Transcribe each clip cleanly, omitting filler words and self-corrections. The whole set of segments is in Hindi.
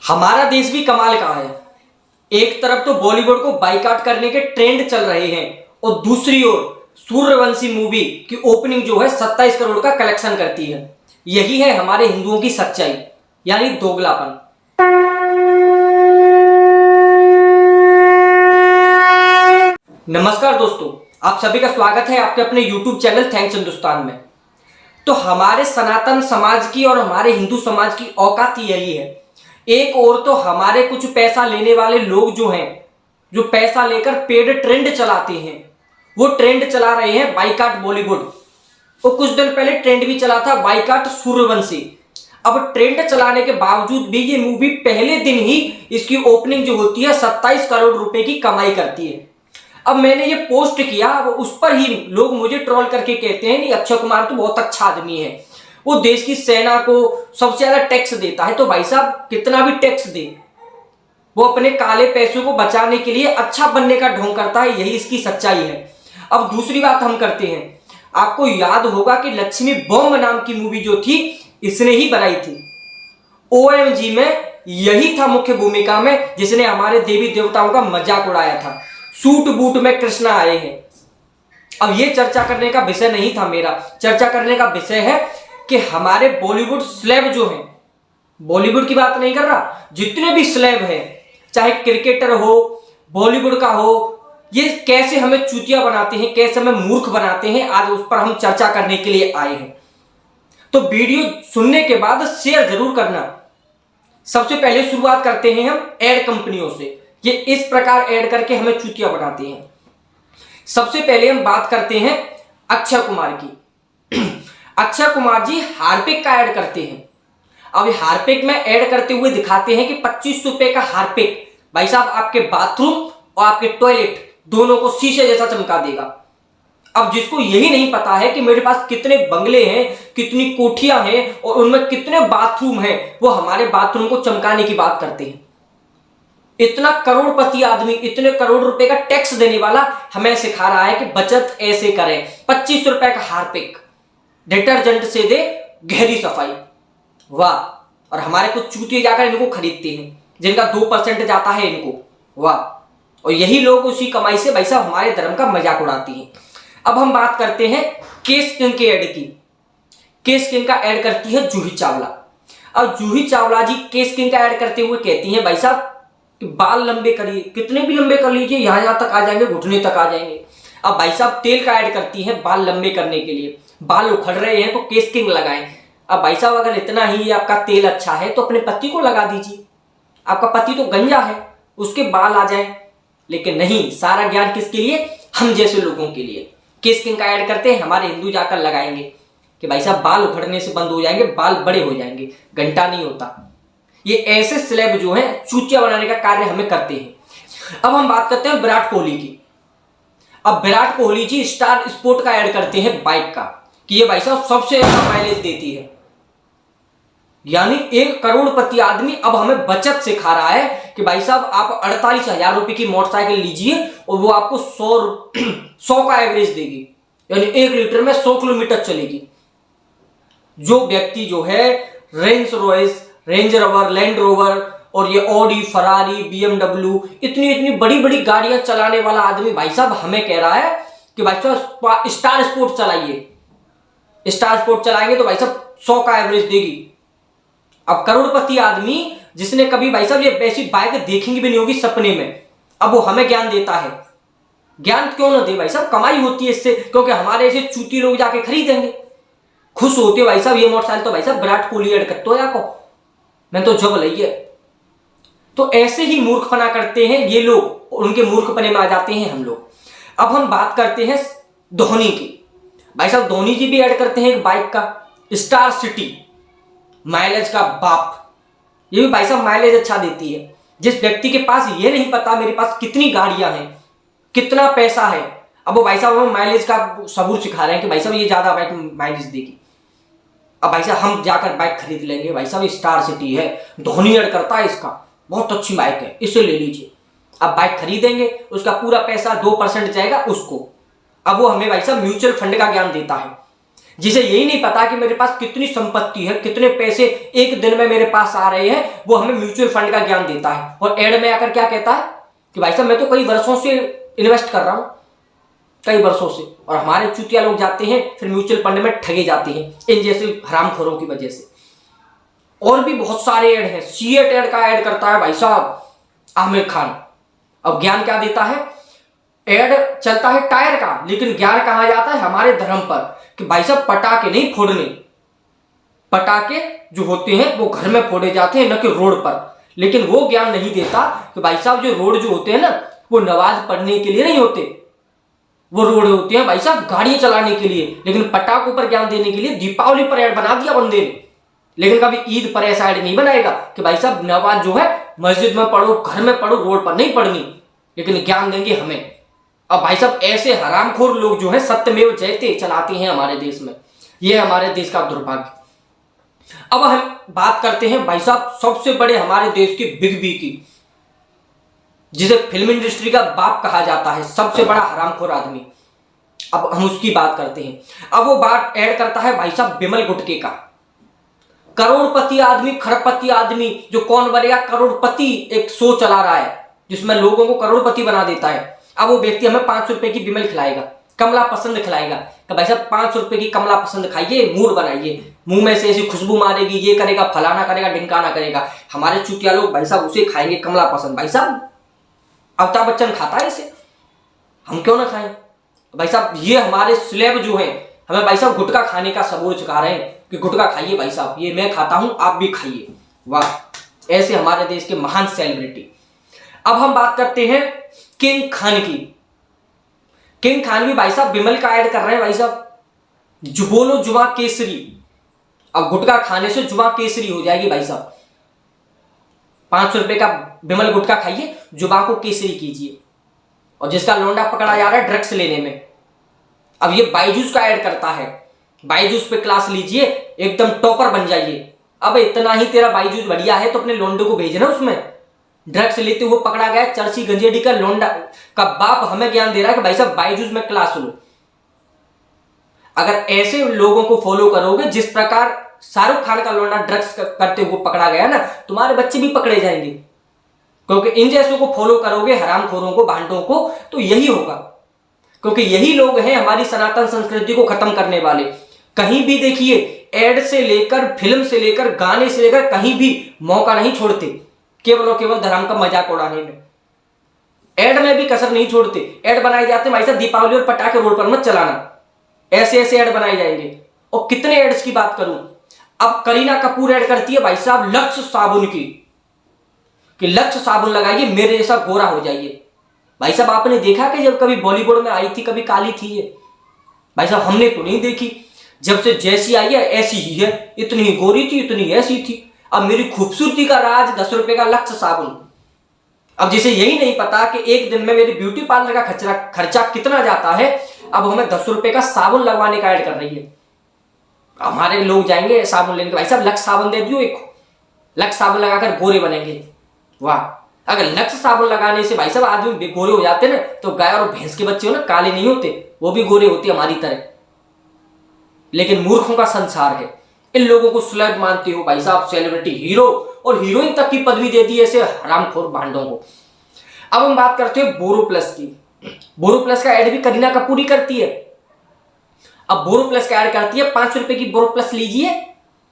हमारा देश भी कमाल का है। एक तरफ तो बॉलीवुड को बाइकआउट करने के ट्रेंड चल रहे हैं और दूसरी ओर सूर्यवंशी मूवी की ओपनिंग जो है 27 करोड़ का कलेक्शन करती है। यही है हमारे हिंदुओं की सच्चाई, यानी दोगलापन। नमस्कार दोस्तों, आप सभी का स्वागत है आपके अपने YouTube चैनल थैंक्स हिंदुस्तान में। तो हमारे सनातन समाज की और हमारे हिंदू समाज की औकात यही है। एक और तो हमारे कुछ पैसा लेने वाले लोग जो हैं, जो पैसा लेकर पेड ट्रेंड चलाते हैं, वो ट्रेंड चला रहे हैं बाइकआउट बॉलीवुड। और कुछ दिन पहले ट्रेंड भी चला था बाइकआउट सूर्यवंशी। अब ट्रेंड चलाने के बावजूद भी ये मूवी पहले दिन ही इसकी ओपनिंग जो होती है 27 करोड़ रुपए की कमाई करती है। अब मैंने ये पोस्ट किया, उस पर ही लोग मुझे ट्रोल करके कहते हैं नहीं, अक्षय कुमार तो बहुत अच्छा आदमी है, वो देश की सेना को सबसे ज्यादा टैक्स देता है। तो भाई साहब कितना भी टैक्स दे, वो अपने काले पैसों को बचाने के लिए अच्छा बनने का ढोंग करता है, यही इसकी सच्चाई है। अब दूसरी बात हम करते हैं, आपको याद होगा कि लक्ष्मी बॉम्ब नाम की मूवी जो थी इसने ही बनाई थी। OMG में यही था मुख्य भूमिका में, जिसने हमारे देवी देवताओं का मजाक उड़ाया था। सूट बूट में कृष्णा आए हैं। अब ये चर्चा करने का विषय नहीं था मेरा, चर्चा करने का विषय है कि हमारे बॉलीवुड स्लेब जो हैं, बॉलीवुड की बात नहीं कर रहा, जितने भी स्लेब हैं, चाहे क्रिकेटर हो, बॉलीवुड का हो, ये कैसे हमें चूतिया बनाते हैं, कैसे हमें मूर्ख बनाते हैं, आज उस पर हम चर्चा करने के लिए आए हैं। तो वीडियो सुनने के बाद शेयर जरूर करना। सबसे पहले शुरुआत करते हैं हम एड कंपनियों से। ये इस प्रकार ऐड करके हमें चूतिया बनाते हैं। सबसे पहले हम बात करते हैं अक्षय कुमार की। अक्षय कुमार जी हार्पिक का ऐड करते हैं। अब हार्पिक में ऐड करते हुए दिखाते हैं कि 25 रुपए का हार्पिक भाई साहब आपके बाथरूम और आपके टॉयलेट दोनों को शीशे जैसा चमका देगा। अब जिसको यही नहीं पता है कि मेरे पास कितने बंगले हैं, कितनी कोठियां हैं और उनमें कितने बाथरूम हैं, वो हमारे बाथरूम को चमकाने की बात करते हैं। इतना करोड़पति आदमी, इतने करोड़ रुपए का टैक्स देने वाला हमें सिखा रहा है कि बचत ऐसे करें। 25 रुपए का हार्पिक डिटर्जेंट से दे गहरी सफाई, वाह। और हमारे कुछ चूतिए जाकर इनको खरीदते हैं, जिनका 2% जाता है इनको, वाह। और यही लोग उसी कमाई से भाई साहब हमारे धर्म का मजाक उड़ाते हैं। अब हम बात करते हैं केस किंग के ऐड की। केस किंग का ऐड करती है जूही चावला। अब जूही चावला जी केस किंग का ऐड करते हुए कहती हैं भाई साहब कि बाल लंबे करिए, कितने भी लंबे कर लीजिए, यहां तक आ जाएंगे, घुटने तक आ जाएंगे। अब भाई साहब तेल का ऐड करती है बाल लंबे करने के लिए। बाल उखड़ रहे हैं तो केस किंग लगाएं। अब भाई साहब अगर इतना ही आपका तेल अच्छा है तो अपने पति को लगा दीजिए। आपका पति तो गंजा है, उसके बाल आ जाए। लेकिन नहीं, सारा ज्ञान किसके लिए? हम जैसे लोगों के लिए। केस किंग का ऐड करते हैं, हमारे हिंदू जाकर लगाएंगे कि भाई साहब बाल उखड़ने से बंद हो जाएंगे, बाल बड़े हो जाएंगे, घंटा नहीं होता। ये ऐसे स्लेब जो हैं चूतिया बनाने का कार्य हमें करते हैं। अब हम बात करते हैं विराट कोहली की। अब विराट कोहली जी स्टार स्पोर्ट का ऐड करते हैं बाइक का, कि ये भाई साहब सबसे अच्छा माइलेज देती है। यानी एक करोड़पति आदमी अब हमें बचत सिखा रहा है कि भाई साहब आप 48,000 रुपए की मोटरसाइकिल लीजिए और वो आपको 100 का एवरेज देगी, यानी 1 लीटर में 100 किलोमीटर चलेगी। जो व्यक्ति जो है range Royce, range rover, land rover और ये ऑडी, फरारी, BMW, इतनी इतनी बड़ी बड़ी गाड़ियां चलाने वाला आदमी भाई साहब हमें कह रहा है कि भाई साहब स्टार स्पोर्ट चलाइए। स्टार स्पोर्ट चलाएंगे तो भाई साहब 100 का एवरेज देगी। अब करोड़पति आदमी जिसने कभी भाई साहब ये ऐसी बाइक देखेंगे भी नहीं होगी सपने में, अब वो हमें ज्ञान देता है। ज्ञान क्यों ना दे भाई साहब, कमाई होती है इससे, क्योंकि हमारे ऐसे चूती लोग जाके खरीदेंगे, खुश होते भाई साहब ये मोटरसाइकिल तो भाई साहब विराट कोहली ऐड करते हो या को मैं तो जब लइए। तो ऐसे ही मूर्खपना करते हैं ये लोग, उनके मूर्खपने में आ जाते हैं हम लोग। अब हम बात करते हैं धोनी की। भाई साहब धोनी जी भी ऐड करते हैं एक बाइक का, स्टार सिटी, माइलेज का बाप। ये भी भाई साहब माइलेज अच्छा देती है। जिस व्यक्ति के पास ये नहीं पता मेरे पास कितनी गाड़ियां हैं, कितना पैसा है, अब वो भाई साहब हमें माइलेज का सबूत सिखा रहे हैं कि भाई साहब ये ज्यादा बाइक माइलेज देगी। अब भाई साहब हम जाकर बाइक खरीद लेंगे, भाई साहब स्टार सिटी है, धोनी ऐड करता है इसका, बहुत अच्छी बाइक है, इसे ले लीजिए। अब बाइक खरीदेंगे, उसका पूरा पैसा 2% जाएगा उसको। अब वो हमें भाई साहब म्यूचुअल फंड का ज्ञान देता है जिसे यही नहीं पता कि मेरे पास कितनी संपत्ति है, कितने पैसे एक दिन में मेरे पास आ रहे हैं, वो हमें म्यूचुअल फंड का ज्ञान देता है। और एड में आकर क्या कहता है कि भाई साहब मैं तो कई वर्षों से इन्वेस्ट कर रहा हूं, कई वर्षों से, और हमारे चूतिया लोग जाते हैं फिर म्यूचुअल फंड में ठगे जाते हैं इन जैसे हरामखोरों की वजह से। और भी बहुत सारे ऐड हैं। सीएट ऐड का ऐड करता है भाई साहब आमिर खान। अब ज्ञान क्या देता है? ऐड चलता है टायर का, लेकिन ज्ञान कहां जाता है? हमारे धर्म पर, कि भाई साहब पटाखे नहीं फोड़ने, पटाखे जो होते हैं वो घर में फोड़े जाते हैं, न कि रोड पर। लेकिन वो ज्ञान नहीं देता कि भाई साहब जो रोड जो होते हैं ना, वो नमाज पढ़ने के लिए नहीं होते, वो रोड होते हैं भाई साहब गाड़ियां चलाने के लिए। लेकिन पटाखों पर ज्ञान देने के लिए दीपावली पर ऐड बना दिया बंदे ने, लेकिन कभी ईद पर ऐसा ऐड नहीं बनाएगा कि भाई साहब नमाज जो है मस्जिद में पढ़ो, घर में पढ़ो, रोड पर नहीं पढ़नी, लेकिन ज्ञान देंगे हमें। अब भाई साहब ऐसे हरामखोर लोग जो है सत्यमेव जयते चलाते हैं हमारे देश में। यह हमारे देश का दुर्भाग्य। अब हम बात करते हैं भाई साहब सबसे बड़े हमारे देश के बिग बी की, जिसे फिल्म इंडस्ट्री का बाप कहा जाता है, सबसे बड़ा हरामखोर आदमी। अब हम उसकी बात करते हैं। अब वो बात ऐड करता है भाई साहब बिमल गुटके का। करोड़पति आदमी, खरबपति आदमी, जो कौन बनेगा करोड़पति, एक शो चला रहा है जिसमें लोगों को करोड़पति बना देता है। अब वो व्यक्ति हमें 500 रुपए की बिमल खिलाएगा, कमला पसंद खिलाएगा कि भाई साहब 500 रुपए की कमला पसंद खाइए, मूड बनाइए, मुंह में से ऐसी खुशबू मारेगी, ये करेगा, फलाना करेगा, ढिमकाना करेगा। हमारे चुतिया लोग भाई साहब उसे खाएंगे, कमला पसंद। भाई साहब अमिताभ बच्चन खाता है इसे, हम क्यों ना खाएं? भाई साहब ये हमारे स्लेब जो है हमें भाई साहब गुटखा खाने का सबूर चुका रहे हैं कि गुटखा खाइए भाई साहब, ये मैं खाता हूं आप भी खाइए। वाह, ऐसे हमारे देश के महान सेलिब्रिटी। अब हम बात करते हैं किंग खान की। किंग खान भी भाई साहब बिमल का ऐड कर रहे हैं भाई साहब, जो बोलो जुआ केसरी। अब गुटखा खाने से जुआ केसरी हो जाएगी भाई साहब। 500 रुपए का बिमल गुटखा खाइए, जुबा को केसरी कीजिए। और जिसका लौंडा पकड़ा जा रहा है ड्रग्स लेने में, अब ये बायजूस का ऐड करता है, बायजूस पे क्लास लीजिए, एकदम टॉपर बन जाइए। अब इतना ही तेरा बायजूस बढ़िया है तो अपने लौंडे को भेजना उसमें। ड्रग्स लेते हुए पकड़ा गया चर्ची गंजेड़ी का लौंडा का बाप हमें ज्ञान दे रहा है कि भाई साहब बायजूस में क्लास लो। अगर ऐसे लोगों को फॉलो करोगे जिस प्रकार शाहरुख खान का लौंडा ड्रग्स करते हुए पकड़ा गया ना, तुम्हारे बच्चे भी पकड़े जाएंगे। क्योंकि इन जैसों को फॉलो करोगे, हरामखोरों को, भांडों को, तो यही होगा। क्योंकि यही लोग हैं हमारी सनातन संस्कृति को खत्म करने वाले। कहीं भी देखिए, एड से लेकर, फिल्म से लेकर, गाने से लेकर, कहीं भी मौका नहीं छोड़ते केवल और केवल धर्म का मजाक उड़ाने में। एड में भी कसर नहीं छोड़ते। एड बनाए जाते हैं भाई साहब दीपावली और पटाखे रोड पर मत चलाना, ऐसे ऐसे एड बनाए जाएंगे। और कितने एड्स की बात करूं, अब करीना कपूर ऐड करती है भाई साहब लक्स साबुन की, कि लक्स साबुन लगाइए मेरे जैसा गोरा हो जाइए। भाई साहब आपने देखा कि जब कभी बॉलीवुड में आई थी कभी काली थी ये? भाई साहब हमने तो नहीं देखी। जब से जैसी आई है ऐसी ही है, इतनी गोरी थी, इतनी ऐसी थी। अब मेरी खूबसूरती का राज 10 रुपए का लक्स साबुन। अब जिसे यही नहीं पता कि एक दिन में मेरे ब्यूटी पार्लर का खर्चा कितना जाता है, अब हमें 10 रुपए का साबुन लगवाने का ऐड कर रही है। हमारे लोग जाएंगे साबुन लेने के, भाई साहब लक्स साबुन दे दियो एक, लक्स साबुन लगाकर गोरे बनेंगे। वाह, अगर लक्स साबुन लगाने से भाई साहब आदमी गोरे हो जाते ना, तो गाय और भैंस के बच्चे हो ना, काले नहीं होते, वो भी गोरे होते हमारी तरह। लेकिन मूर्खों का संसार है, इन लोगों को सुलभ मानते हो भाई साहब, सेलिब्रिटी, हीरो और हीरोइन तक की पदवी दे दी ऐसे हरामखोर भांडों को। अब हम बात करते हैं बोरो प्लस की। बोरो प्लस का ऐड भी करीना कपूर ही करती है। अब बोरो प्लस का ऐड करती है, 500 रुपए की बोरो प्लस लीजिए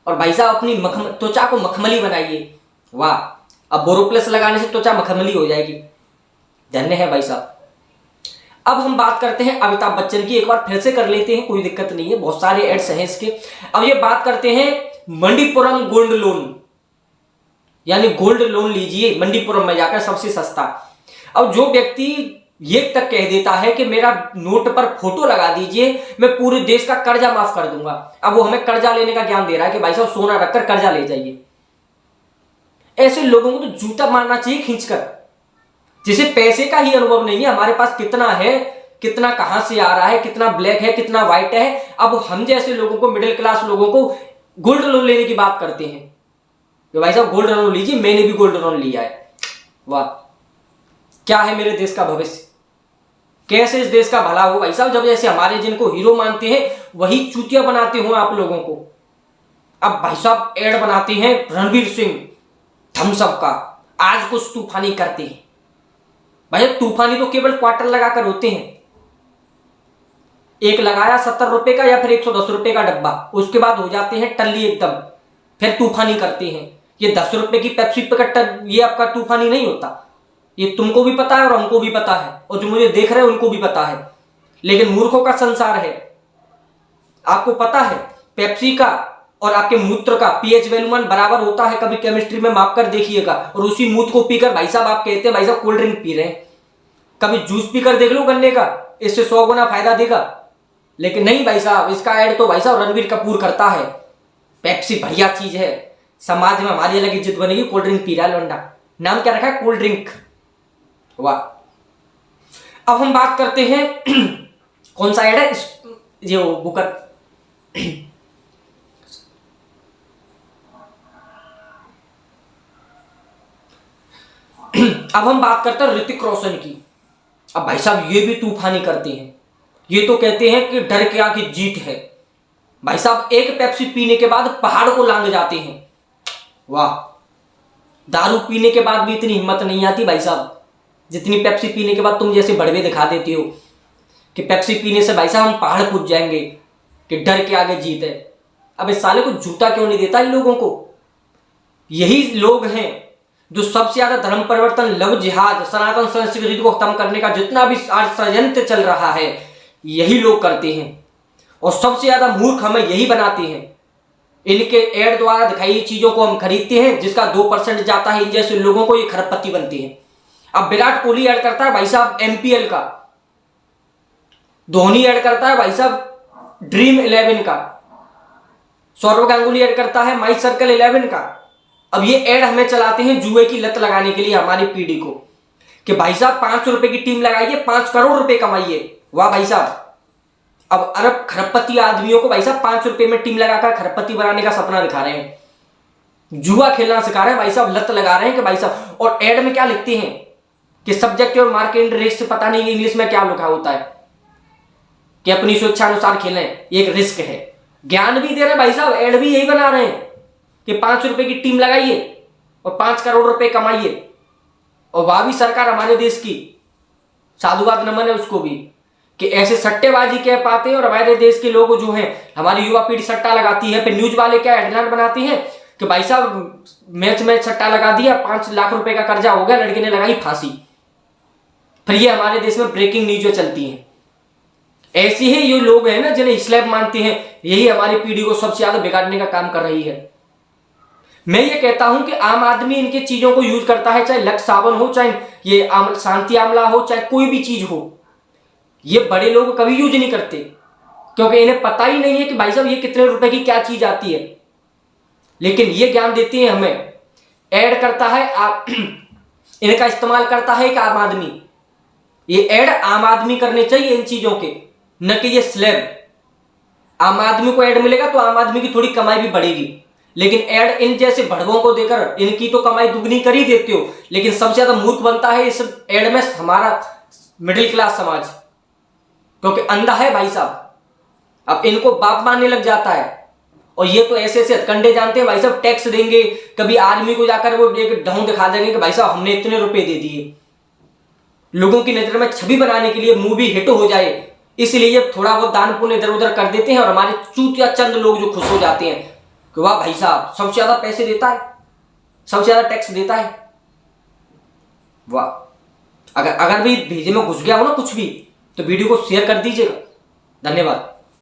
और भाई साहब अपनी त्वचा को मखमली बनाइए। वाह, अब बोरो प्लस लगाने से त्वचा मखमली हो जाएगी। धन्य है भाई साहब। अब हम बात करते हैं अमिताभ बच्चन की, एक बार फिर से कर लेते हैं, कोई दिक्कत नहीं है, बहुत सारे एड्स हैं इसके। अब ये बात करते हैं मंडीपुरम गोल्ड लोन, यानी गोल्ड लोन लीजिए मंडीपुरम में जाकर, सबसे सस्ता। अब जो व्यक्ति ये तक कह देता है कि मेरा नोट पर फोटो लगा दीजिए, मैं पूरे देश का कर्जा माफ कर दूंगा, अब वो हमें कर्जा लेने का ज्ञान दे रहा है कि भाई साहब सोना रखकर कर्जा ले जाइए। ऐसे लोगों को तो जूता मारना चाहिए खींचकर, जिसे पैसे का ही अनुभव नहीं है, हमारे पास कितना है, कितना कहां से आ रहा है, कितना ब्लैक है, कितना व्हाइट है। अब हम जैसे लोगों को, मिडिल क्लास लोगों को गोल्ड लोन लेने की बात करते हैं कि भाई साहब गोल्ड लोन लीजिए, मैंने भी गोल्ड लोन लिया है। वाह, क्या है मेरे देश का भविष्य। कैसे इस देश का भला हो भाई साहब, जब जैसे हमारे जिनको हीरो मानते हैं वही चूतिया बनाते हो आप लोगों को। अब भाई साहब एड बनाते हैं रणवीर सिंह थम्स अप का, आज कुछ तूफानी करते हैं। भाई तूफानी तो केवल क्वार्टर लगाकर होते हैं, एक लगाया 70 रुपए का या फिर 110 रुपए का डब्बा, उसके बाद हो जाते हैं टल्ली एकदम, फिर तूफानी करते हैं। ये 10 रुपए की पेप्सी पे ये आपका तूफानी नहीं होता, ये तुमको भी पता है और हमको भी पता है, और जो मुझे देख रहे हैं उनको भी पता है। लेकिन मूर्खों का संसार है। आपको पता है पेप्सी का और आपके मूत्र का पीएच वैल्यू मान बराबर होता है, कभी केमिस्ट्री में माप कर देखिएगा। और उसी मूत्र को पीकर भाई साहब आप कहते हैं भाई साहब कोल्ड ड्रिंक पी रहे हैं। कभी जूस पीकर देख लो गन्ने का, इससे 100 गुना फायदा देगा। लेकिन नहीं भाई साहब, इसका ऐड तो भाई साहब रणवीर कपूर करता है। पेप्सी बढ़िया चीज है, समाज में हमारी अलग इज्जत बनेगी। कोल्ड ड्रिंक पी रहा है लौंडा, नाम क्या रखा है, कोल्ड ड्रिंक। वाह। अब हम बात करते हैं कौन सा ऐड है, ये बुकर अब हम बात करते हैं ऋतिक रोशन की। अब भाई साहब ये भी तूफानी करते हैं, ये तो कहते हैं कि डर के आगे जीत है। भाई साहब एक पेप्सी पीने के बाद पहाड़ को लांग जाते हैं। वाह। दारू पीने के बाद भी इतनी हिम्मत नहीं आती भाई साहब जितनी पेप्सी पीने के बाद तुम जैसे बड़वे दिखा देती हो कि पेप्सी पीने से भाई साहब हम पहाड़ कूद जाएंगे, कि डर के आगे जीत है। अब इस साले को जूता क्यों नहीं देता इन लोगों को? यही लोग हैं जो सबसे ज्यादा धर्म परिवर्तन, लव जिहाद, सनातन संस्कृति को खत्म करने का जितना भी आज षड्यंत्र चल रहा है यही लोग करते हैं, और सबसे ज्यादा मूर्ख हमें यही बनाते हैं। इनके एड द्वारा दिखाई चीजों को हम खरीदते हैं, जिसका 2% जाता है इन जैसे लोगों को, ये खरबपति बनते हैं। अब विराट कोहली ऐड करता है भाई साहब एमपीएल का, धोनी ऐड करता है भाई साहब ड्रीम 11 का, सौरव गांगुली ऐड करता है माई सर्कल 11 का। अब ये ऐड हमें चलाते हैं जुए की लत लगाने के लिए हमारी पीढ़ी को, कि भाई साहब 5 रुपए की टीम लगाइए, 5 करोड़ रुपए कमाइए। वाह भाई साहब। अब अरब खरबपति आदमियों को भाई साहब 5 रुपए में टीम लगाकर खरबपति बनाने का सपना दिखा रहे हैं, जुआ खेलना सिखा रहे हैं भाई साहब, लत लगा रहे हैं कि भाई साहब। और एड में क्या लिखते हैं कि सब्जेक्ट और मार्केट रिस्क, पता नहीं इंग्लिश में क्या लिखा होता है, कि अपनी स्वेच्छा अनुसार खेलें, एक रिस्क है। ज्ञान भी दे रहे हैं भाई साहब, एड भी यही बना रहे हैं कि 5 रुपए की टीम लगाइए और 5 करोड़ रुपए कमाइए। और वह भी सरकार हमारे देश की, साधुवाद नमन है उसको भी, कि ऐसे सट्टेबाजी कह पाते हैं। और हमारे देश के लोग जो हैं, हमारी युवा पीढ़ी सट्टा लगाती है। फिर न्यूज वाले क्या हेडलाइन बनाती हैं कि भाई साहब मैच में सट्टा लगा दिया, 5 लाख रुपए का कर्जा हो गया, लड़के ने लगाई फांसी। फिर ये हमारे देश में ब्रेकिंग न्यूज चलती हैं। ऐसे ही ये लोग हैं ना जिन्हें इस्लाम मानते हैं, यही हमारी पीढ़ी को सबसे ज्यादा बिगाड़ने का काम कर रही है। मैं ये कहता हूं कि आम आदमी इनके चीजों को यूज करता है, चाहे लक्स साबुन हो, चाहे ये शांति आमला हो, चाहे कोई भी चीज हो। ये बड़े लोग कभी यूज नहीं करते, क्योंकि इन्हें पता ही नहीं है कि भाई साहब ये कितने रुपए की क्या चीज आती है। लेकिन ये ज्ञान देते हैं हमें, ऐड करता है आप इनका इस्तेमाल करता है एक आम आदमी। ये ऐड आम आदमी करने चाहिए इन चीजों के, न कि ये स्लैब। आम आदमी को ऐड मिलेगा तो आम आदमी की थोड़ी कमाई भी बढ़ेगी। लेकिन ऐड इन जैसे भड़वों को देकर इनकी तो कमाई दुगनी कर ही देते हो। लेकिन सबसे ज्यादा मूर्ख बनता है इस ऐड में हमारा मिडिल क्लास समाज, क्योंकि अंधा है भाई साहब। अब इनको बाप मानने लग जाता है, और ये तो ऐसे ऐसे हथकंडे जानते हैं भाई साहब, टैक्स देंगे, कभी आर्मी को जाकर वो एक ढंग दिखा देंगे कि भाई साहब हमने इतने रुपए दे दिए। लोगों की नजर में छवि बनाने के लिए, मूवी हिट हो जाए, इसलिए ये थोड़ा बहुत दान पुण्य इधर उधर कर देते हैं। और हमारे चूतिया चंद लोग जो खुश हो जाते हैं कि वाह भाई साहब सबसे ज्यादा पैसे देता है, सबसे ज्यादा टैक्स देता है। वाह। अगर भी भेजे में घुस गया हो ना कुछ भी, तो वीडियो को शेयर कर दीजिएगा। धन्यवाद।